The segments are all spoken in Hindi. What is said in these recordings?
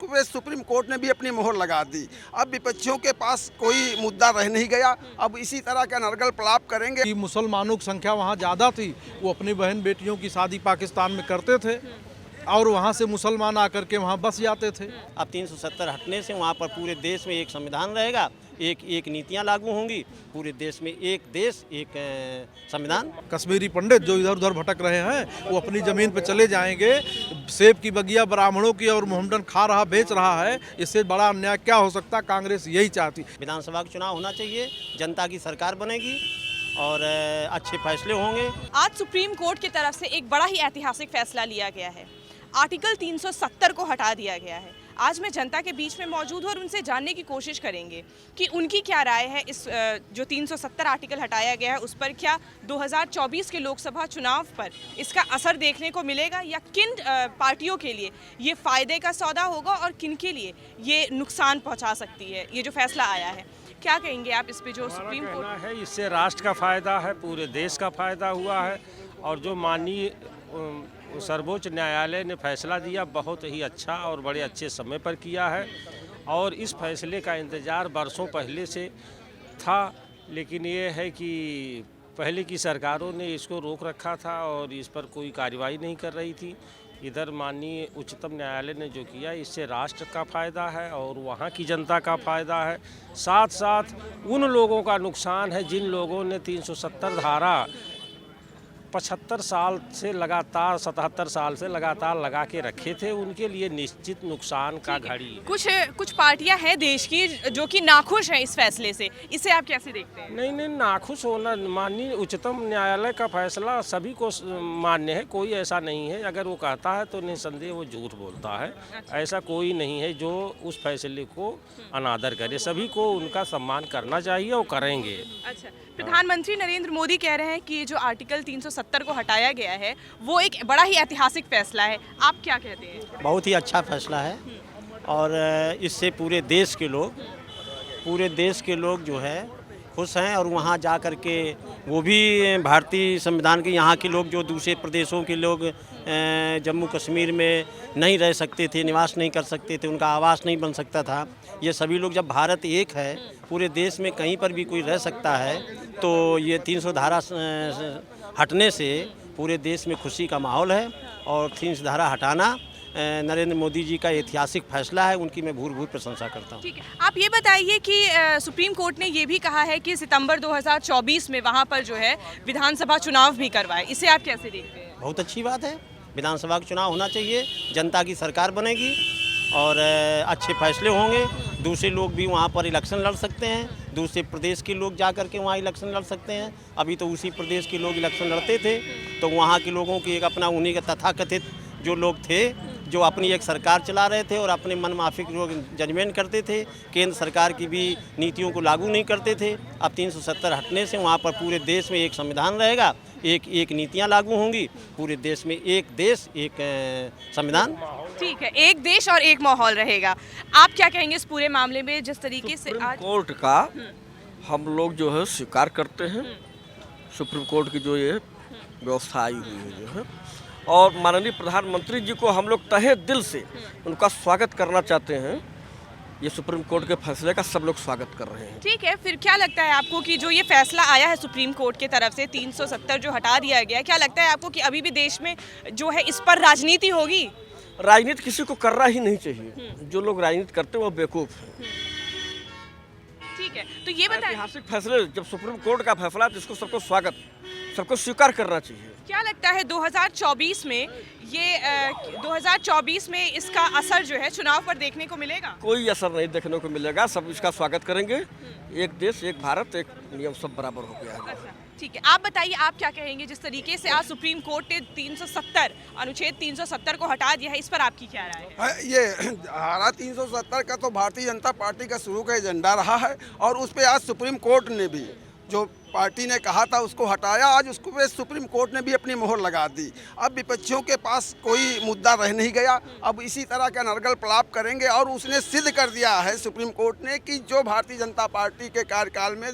पे सुप्रीम कोर्ट ने भी अपनी मोहर लगा दी। अब विपक्षियों के पास कोई मुद्दा रह नहीं गया। अब इसी तरह का नरगल प्रलाप करेंगे कि मुसलमानों की संख्या वहाँ ज़्यादा थी, वो अपनी बहन बेटियों की शादी पाकिस्तान में करते थे और वहाँ से मुसलमान आकर के वहाँ बस जाते थे। अब 370 हटने से वहाँ पर पूरे देश में एक संविधान रहेगा, एक नीतियाँ लागू होंगी, पूरे देश में एक देश एक संविधान। कश्मीरी पंडित जो इधर उधर भटक रहे हैं वो अपनी ज़मीन पर चले जाएंगे। सेब की बगिया ब्राह्मणों की और मोहम्मदन खा रहा बेच रहा है, इससे बड़ा अन्याय क्या हो सकता। कांग्रेस यही चाहती। विधानसभा का चुनाव होना चाहिए, जनता की सरकार बनेगी और अच्छे फैसले होंगे। आज सुप्रीम कोर्ट की तरफ से एक बड़ा ही ऐतिहासिक फैसला लिया गया है। आर्टिकल 370 को हटा दिया गया है। आज मैं जनता के बीच में मौजूद हूँ और उनसे जानने की कोशिश करेंगे कि उनकी क्या राय है इस जो 370 आर्टिकल हटाया गया है उस पर। क्या 2024 के लोकसभा चुनाव पर इसका असर देखने को मिलेगा या किन पार्टियों के लिए ये फ़ायदे का सौदा होगा और किन के लिए ये नुकसान पहुँचा सकती है ये जो फैसला आया है। क्या कहेंगे आप इस पे जो सुप्रीम कोर्ट है, इससे राष्ट्र का फायदा है, पूरे देश का फायदा हुआ है और जो माननीय सर्वोच्च न्यायालय ने फैसला दिया बहुत ही अच्छा और बड़े अच्छे समय पर किया है और इस फैसले का इंतज़ार बरसों पहले से था, लेकिन ये है कि पहले की सरकारों ने इसको रोक रखा था और इस पर कोई कार्रवाई नहीं कर रही थी। इधर माननीय उच्चतम न्यायालय ने जो किया इससे राष्ट्र का फ़ायदा है और वहाँ की जनता का फ़ायदा है। साथ साथ उन लोगों का नुकसान है जिन लोगों ने 370 धारा 75 साल से लगातार 77 साल से लगातार लगा के रखे थे, उनके लिए निश्चित नुकसान का घड़ी है। कुछ पार्टियां हैं देश की जो कि नाखुश हैं इस फैसले से, इसे आप कैसे देखते हैं? नहीं, नाखुश होना, माननीय उच्चतम न्यायालय का फैसला सभी को मान्य है, कोई ऐसा नहीं है। अगर वो कहता है तो निसंदेह वो झूठ बोलता है। ऐसा कोई नहीं है जो उस फैसले को अनादर करे। सभी को उनका सम्मान करना चाहिए और करेंगे। अच्छा, प्रधानमंत्री नरेंद्र मोदी कह रहे हैं कि जो आर्टिकल 370 को हटाया गया है वो एक बड़ा ही ऐतिहासिक फैसला है। आप क्या कहते हैं? बहुत ही अच्छा फैसला है और इससे पूरे देश के लोग जो है खुश हैं और वहाँ जा कर के वो भी भारतीय संविधान के यहाँ के लोग जो दूसरे प्रदेशों के लोग जम्मू कश्मीर में नहीं रह सकते थे, निवास नहीं कर सकते थे, उनका आवास नहीं बन सकता था, ये सभी लोग जब भारत एक है, पूरे देश में कहीं पर भी कोई रह सकता है, तो ये 300 धारा हटने से पूरे देश में खुशी का माहौल है और 300 धारा हटाना नरेंद्र मोदी जी का ऐतिहासिक फैसला है, उनकी मैं भूर प्रशंसा करता हूँ। ठीक है, आप ये बताइए कि सुप्रीम कोर्ट ने ये भी कहा है कि सितंबर 2024 में वहाँ पर जो है विधानसभा चुनाव भी करवाए, इसे आप कैसे देखते हैं? बहुत अच्छी बात है, विधानसभा का चुनाव होना चाहिए, जनता की सरकार बनेगी और अच्छे फैसले होंगे। दूसरे लोग भी वहाँ पर इलेक्शन लड़ सकते हैं, दूसरे प्रदेश के लोग जा कर के वहाँ इलेक्शन लड़ सकते हैं। अभी तो उसी प्रदेश के लोग इलेक्शन लड़ते थे, तो वहाँ के लोगों की एक अपना उन्हीं का तथाकथित जो लोग थे जो अपनी एक सरकार चला रहे थे और अपने मन माफिक लोग जजमेंट करते थे, केंद्र सरकार की भी नीतियों को लागू नहीं करते थे। अब 370 हटने से वहाँ पर पूरे देश में एक संविधान रहेगा, एक नीतियाँ लागू होंगी, पूरे देश में एक देश एक संविधान। ठीक है, एक देश और एक माहौल रहेगा। आप क्या कहेंगे इस पूरे मामले में जिस तरीके से आज कोर्ट का हम लोग जो है स्वीकार करते हैं, सुप्रीम कोर्ट की जो ये व्यवस्था आई हुई है जो है, और माननीय प्रधानमंत्री जी को हम लोग तहे दिल से उनका स्वागत करना चाहते हैं। ये सुप्रीम कोर्ट के फैसले का सब लोग स्वागत कर रहे हैं। ठीक है, फिर क्या लगता है आपको कि जो ये फैसला आया है सुप्रीम कोर्ट की तरफ से 370 जो हटा दिया गया है, क्या लगता है आपको कि अभी भी देश में जो है इस पर राजनीति होगी? राजनीति किसी को करना ही नहीं चाहिए, जो लोग राजनीति करते हैं वो बेवकूफ़ हैं। ठीक है, तो ये बताएं ऐतिहासिक फैसले जब सुप्रीम कोर्ट का फैसला है तो इसको सबको स्वीकार करना चाहिए। क्या लगता है 2024 में ये 2024 में इसका असर जो है चुनाव पर देखने को मिलेगा? कोई असर नहीं देखने को मिलेगा, सब इसका स्वागत करेंगे। एक देश एक भारत एक नियम, सब बराबर हो गया है। अच्छा, ठीक है, आप बताइए आप क्या कहेंगे जिस तरीके से आज सुप्रीम कोर्ट ने 370 अनुच्छेद 370 को हटा दिया है, इस पर आपकी क्या राय है? ये धारा 370 का तो भारतीय जनता पार्टी का शुरू का एजेंडा रहा है और उस पर आज सुप्रीम कोर्ट ने भी जो पार्टी ने कहा था उसको हटाया, आज उसको पे सुप्रीम कोर्ट ने भी अपनी मोहर लगा दी। अब विपक्षियों के पास कोई मुद्दा रह नहीं गया, अब इसी तरह का नरगल प्रलाप करेंगे। और उसने सिद्ध कर दिया है सुप्रीम कोर्ट ने कि जो भारतीय जनता पार्टी के कार्यकाल में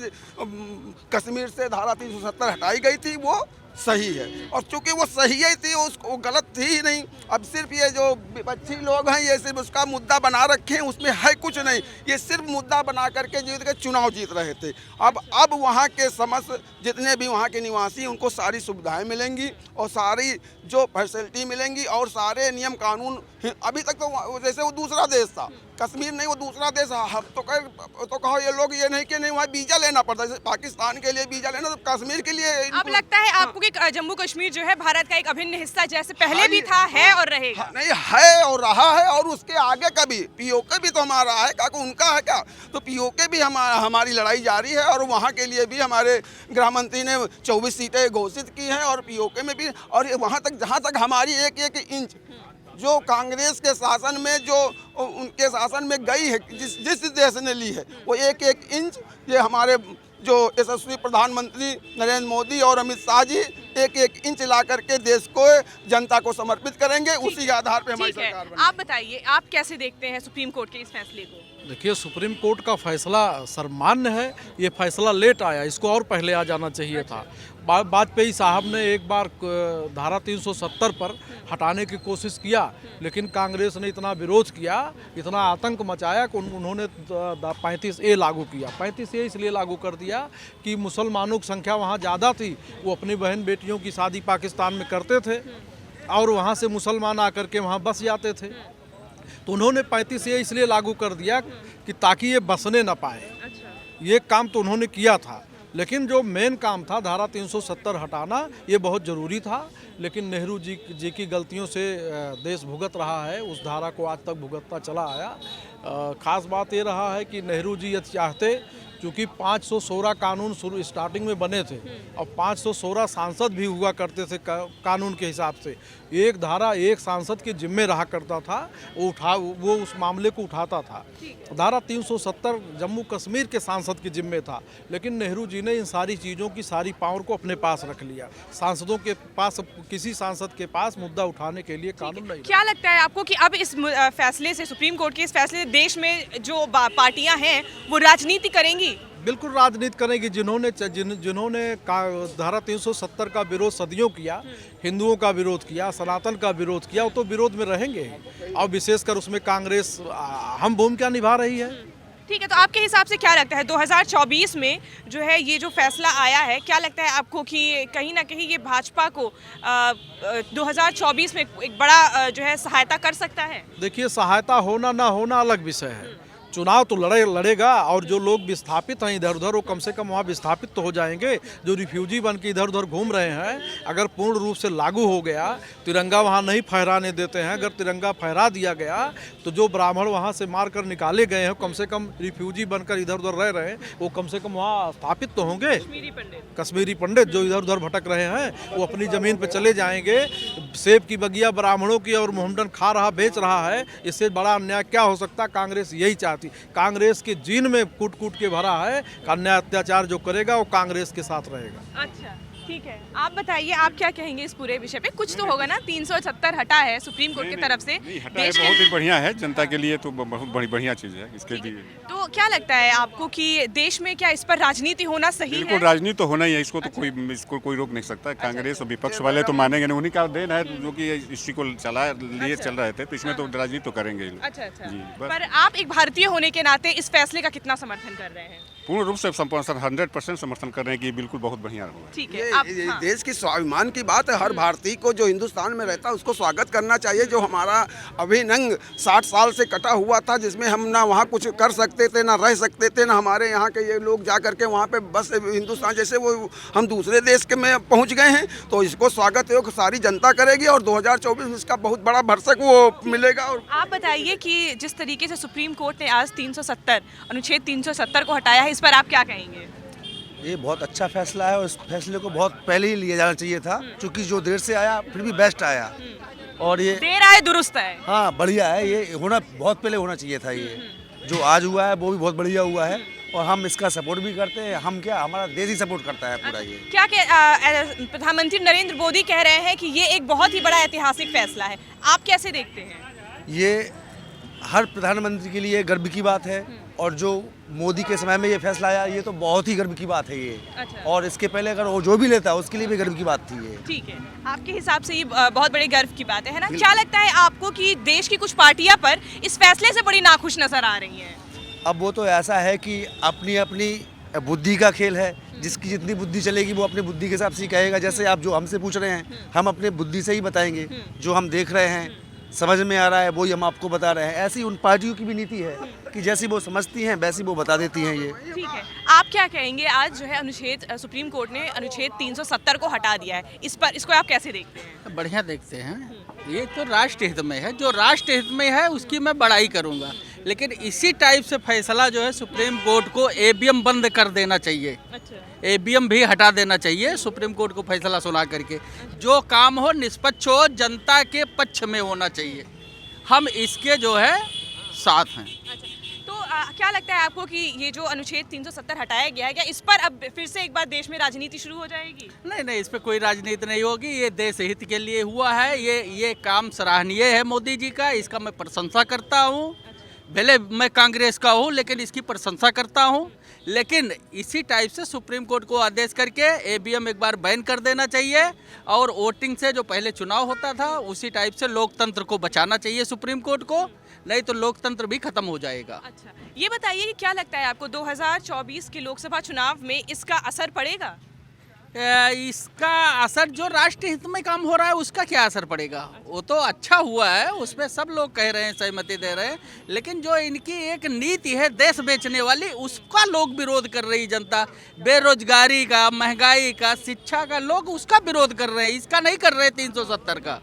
कश्मीर से धारा 370 हटाई गई थी वो सही है, और चूंकि वो सही ही थी उसको गलत थी ही नहीं। अब सिर्फ ये जो विपक्षी लोग हैं ये सिर्फ उसका मुद्दा बना रखे हैं, उसमें है कुछ नहीं, ये सिर्फ मुद्दा बना करके जीत के चुनाव जीत रहे थे। अब वहाँ के समस्त जितने भी वहाँ के निवासी उनको सारी सुविधाएं मिलेंगी और सारी जो फैसिलिटी मिलेंगी और सारे नियम कानून। अभी तक तो जैसे वो दूसरा देश था, कश्मीर नहीं वो दूसरा देश। हम तो कहो ये लोग ये नहीं कि नहीं वहाँ वीज़ा लेना पड़ता, जैसे पाकिस्तान के लिए वीज़ा लेना तो कश्मीर के लिए। अब लगता है आपको कि जम्मू कश्मीर जो है भारत का एक अभिन्न हिस्सा जैसे पहले भी था, है और रहेगा? नहीं, है और रहा है, और उसके आगे का भी पीओके भी तो हमारा है, क्या उनका है क्या? तो पीओके भी हमारी लड़ाई जारी है, और वहाँ के लिए भी हमारे गृह मंत्री ने 24 सीटें घोषित की हैं, और पीओके में भी। और वहाँ तक जहाँ तक हमारी एक एक इंच जो कांग्रेस के शासन में जो उनके शासन में गई है, जिस देश ने ली है, वो एक एक इंच ये हमारे जो यशस्वी प्रधानमंत्री नरेंद्र मोदी और अमित शाह जी एक एक इंच ला करके देश को जनता को समर्पित करेंगे। उसी के आधार पे हमारी सरकार बनी। आप बताइए, आप कैसे देखते हैं सुप्रीम कोर्ट के इस फैसले को? देखिए, सुप्रीम कोर्ट का फैसला सर्वमान्य है। ये फैसला लेट आया, इसको और पहले आ जाना चाहिए था। वाजपेयी साहब ने एक बार धारा 370 पर हटाने की कोशिश किया, लेकिन कांग्रेस ने इतना विरोध किया, इतना आतंक मचाया कि उन्होंने 35A लागू किया। 35A इसलिए लागू कर दिया कि मुसलमानों की संख्या वहाँ ज़्यादा थी, वो अपनी बहन बेटियों की शादी पाकिस्तान में करते थे और वहाँ से मुसलमान आकर के वहाँ बस जाते थे। तो उन्होंने 35A इसलिए लागू कर दिया कि ताकि ये बसने न पाए। ये काम तो उन्होंने किया था, लेकिन जो मेन काम था धारा 370 हटाना, ये बहुत ज़रूरी था। लेकिन नेहरू जी की गलतियों से देश भुगत रहा है, उस धारा को आज तक भुगतता चला आया। ख़ास बात ये रहा है कि नेहरू जी ये चाहते, क्योंकि 516 कानून शुरू स्टार्टिंग में बने थे और 516 सांसद भी हुआ करते थे कानून के हिसाब से। एक धारा एक सांसद के जिम्मे रहा करता था, वो उस मामले को उठाता था। धारा 370 जम्मू कश्मीर के सांसद के जिम्मे था, लेकिन नेहरू जी ने इन सारी चीज़ों की सारी पावर को अपने पास रख लिया। सांसदों के पास, किसी सांसद के पास मुद्दा उठाने के लिए कानून नहीं। क्या लगता है आपको कि अब इस फैसले से, सुप्रीम कोर्ट के इस फैसले से देश में जो पार्टियां हैं वो राजनीति करेंगी? बिल्कुल राजनीति करेंगी। जिन्होंने धारा 370 का विरोध सदियों किया, हिंदुओं का विरोध किया, सनातन का विरोध किया, वो तो विरोध में रहेंगे। और विशेषकर उसमें कांग्रेस अहम भूमिका निभा रही है। ठीक है, तो आपके हिसाब से क्या लगता है 2024 में जो है ये जो फैसला आया है, क्या लगता है आपको कि कहीं ना कहीं ये भाजपा को 2024 में एक बड़ा जो है सहायता कर सकता है? देखिए, सहायता होना ना होना अलग विषय है। चुनाव तो लड़ेगा, और जो लोग विस्थापित हैं इधर उधर, वो कम से कम वहाँ विस्थापित तो हो जाएंगे। जो रिफ्यूजी बन के इधर उधर घूम रहे हैं, अगर पूर्ण रूप से लागू हो गया, तिरंगा वहाँ नहीं फहराने देते हैं, अगर तिरंगा फहरा दिया गया तो जो ब्राह्मण वहाँ से मार कर निकाले गए हैं, कम से कम रिफ्यूजी बनकर इधर उधर रह रहे हैं, वो कम से कम वहाँ स्थापित तो होंगे। कश्मीरी पंडित जो इधर उधर भटक रहे हैं, वो अपनी ज़मीन पर चले जाएंगे। सेब की बगिया ब्राह्मणों की और मोहम्मदन खा रहा, बेच रहा है, इससे बड़ा अन्याय क्या हो सकता? कांग्रेस यही चाहती। कांग्रेस के जीन में कूट कूट के भरा है, अन्याय अत्याचार जो करेगा वो कांग्रेस के साथ रहेगा। अच्छा, ठीक है, आप बताइए, आप क्या कहेंगे इस पूरे विषय पे? कुछ तो होगा ना, 370 हटा है सुप्रीम कोर्ट की तरफ से। हटा है, बहुत ही बढ़िया है, जनता के लिए तो बहुत बढ़िया चीज़ है इसके लिए। तो क्या लगता है आपको कि देश में क्या इस पर राजनीति होना सही है? बिल्कुल राजनीति तो होना ही है, इसको तो कोई रोक नहीं सकता। कांग्रेस और विपक्ष वाले तो मानेंगे नहीं, उन्हीं का देन है जो कि इसी को चल रहे थे, तो इसमें तो राजनीति तो करेंगे। अच्छा, पर आप एक भारतीय होने के नाते इस फैसले का कितना समर्थन कर रहे हैं? पूर्ण रूप से 100% समर्थन कर रहे हैं कि बिल्कुल बहुत बढ़िया होगा। ठीक है, ये देश की स्वाभिमान की बात है। हर भारतीय को जो हिंदुस्तान में रहता है उसको स्वागत करना चाहिए। जो हमारा अभिनंग 60 साल से कटा हुआ था, जिसमें हम ना वहाँ कुछ कर सकते थे, ना रह सकते थे, ना हमारे यहाँ के ये लोग जा करके वहाँ पे बस हिंदुस्तान जैसे वो हम दूसरे देश के में पहुँच गए हैं, तो इसको स्वागत योग सारी जनता करेगी और 2024 में इसका बहुत बड़ा भरसक वो मिलेगा। और आप बताइए कि जिस तरीके से सुप्रीम कोर्ट ने आज 370 अनुच्छेद 370 को हटाया है, इस पर आप क्या कहेंगे? ये बहुत अच्छा फैसला है और इस फैसले को बहुत पहले ही लिया जाना चाहिए था, क्योंकि जो देर से आया फिर भी बेस्ट आया। और ये देर आए दुरुस्त है। हाँ, बढ़िया है, ये होना बहुत पहले होना चाहिए था। ये जो आज हुआ है वो भी बहुत बढ़िया हुआ है, और हम इसका सपोर्ट भी करते हैं। हम क्या, हमारा देश ही सपोर्ट करता है पूरा ये। क्या प्रधानमंत्री नरेंद्र मोदी कह रहे हैं कि ये एक बहुत ही बड़ा ऐतिहासिक फैसला है, आप कैसे देखते हैं? ये हर प्रधानमंत्री के लिए गर्व की बात है, और जो मोदी के समय में ये फैसला आया, ये तो बहुत ही गर्व की बात है ये। अच्छा। और इसके पहले अगर वो जो भी लेता है उसके लिए भी गर्व की बात थी ये। ठीक है, आपके हिसाब से ये बहुत बड़े गर्व की बात है ना? क्या लगता है आपको कि देश की कुछ पार्टियां पर इस फैसले से बड़ी नाखुश नजर आ रही हैं? अब वो तो ऐसा है कि अपनी अपनी बुद्धि का खेल है, जिसकी जितनी बुद्धि चलेगी वो अपनी बुद्धि के हिसाब से ही कहेगा। जैसे आप जो हमसे पूछ रहे हैं, हम अपने बुद्धि से ही बताएंगे, जो हम देख रहे हैं, समझ में आ रहा है, वही हम आपको बता रहे हैं। ऐसी उन पार्टियों की भी नीति है कि जैसी वो समझती हैं वैसी वो बता देती हैं ये। ठीक है, आप क्या कहेंगे? आज जो है सुप्रीम कोर्ट ने अनुच्छेद 370 को हटा दिया है, इस पर इसको आप कैसे देखते हैं? बढ़िया देखते हैं, ये तो राष्ट्र हित में है, जो राष्ट्र हित में है उसकी मैं बड़ाई करूंगा। लेकिन इसी टाइप से फैसला जो है सुप्रीम कोर्ट को एबीएम बंद कर देना चाहिए। अच्छा। एबीएम भी हटा देना चाहिए सुप्रीम कोर्ट को फैसला सुना करके। जो काम हो निष्पक्ष हो, जनता के पक्ष में होना चाहिए। हम इसके जो है साथ हैं। अच्छा, तो क्या लगता है आपको कि ये जो अनुच्छेद 370 हटाया गया है, क्या इस पर अब फिर से एक बार देश में राजनीति शुरू हो जाएगी? नहीं नहीं, इस पे कोई राजनीति नहीं होगी। ये देश हित के लिए हुआ है। ये काम सराहनीय है मोदी जी का, इसका मैं प्रशंसा करता हूँ। भले मैं कांग्रेस का हूँ लेकिन इसकी प्रशंसा करता हूँ। लेकिन इसी टाइप से सुप्रीम कोर्ट को आदेश करके एबीएम एक बार बैन कर देना चाहिए, और वोटिंग से जो पहले चुनाव होता था उसी टाइप से लोकतंत्र को बचाना चाहिए सुप्रीम कोर्ट को, नहीं तो लोकतंत्र भी खत्म हो जाएगा। अच्छा, ये बताइए कि क्या लगता है आपको 2024 के लोकसभा चुनाव में इसका असर पड़ेगा? इसका असर जो राष्ट्र हित में काम हो रहा है उसका क्या असर पड़ेगा? वो तो अच्छा हुआ है, उसमें सब लोग कह रहे हैं, सहमति दे रहे हैं। लेकिन जो इनकी एक नीति है देश बेचने वाली, उसका लोग विरोध कर रही जनता। बेरोजगारी का, महंगाई का, शिक्षा का, लोग उसका विरोध कर रहे हैं, इसका नहीं कर रहे। 370 का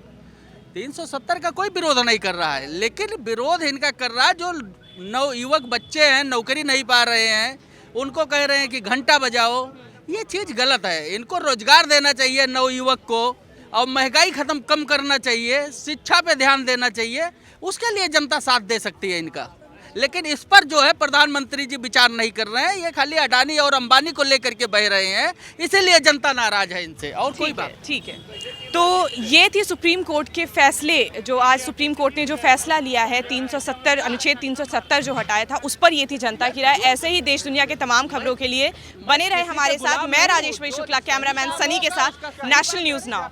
370 का कोई विरोध नहीं कर रहा है, लेकिन विरोध इनका कर रहा है जो नवयुवक बच्चे हैं, नौकरी नहीं पा रहे हैं, उनको कह रहे हैं कि घंटा बजाओ। ये चीज़ गलत है। इनको रोजगार देना चाहिए नवयुवक को, और महंगाई कम करना चाहिए, शिक्षा पे ध्यान देना चाहिए। उसके लिए जनता साथ दे सकती है इनका। लेकिन इस पर जो है प्रधानमंत्री जी विचार नहीं कर रहे हैं, ये खाली अडानी और अंबानी को लेकर के बह रहे हैं, इसीलिए जनता नाराज है इनसे, और कोई बात। ठीक है, तो ये थी सुप्रीम कोर्ट के फैसले। जो आज सुप्रीम कोर्ट ने जो फैसला लिया है, 370 अनुच्छेद 370 जो हटाया था, उस पर ये थी जनता की राय। ऐसे ही देश दुनिया के तमाम खबरों के लिए बने रहे हमारे साथ। मैं राजेश्वरी शुक्ला, कैमरामैन सनी के साथ, नेशनल न्यूज़ नाउ।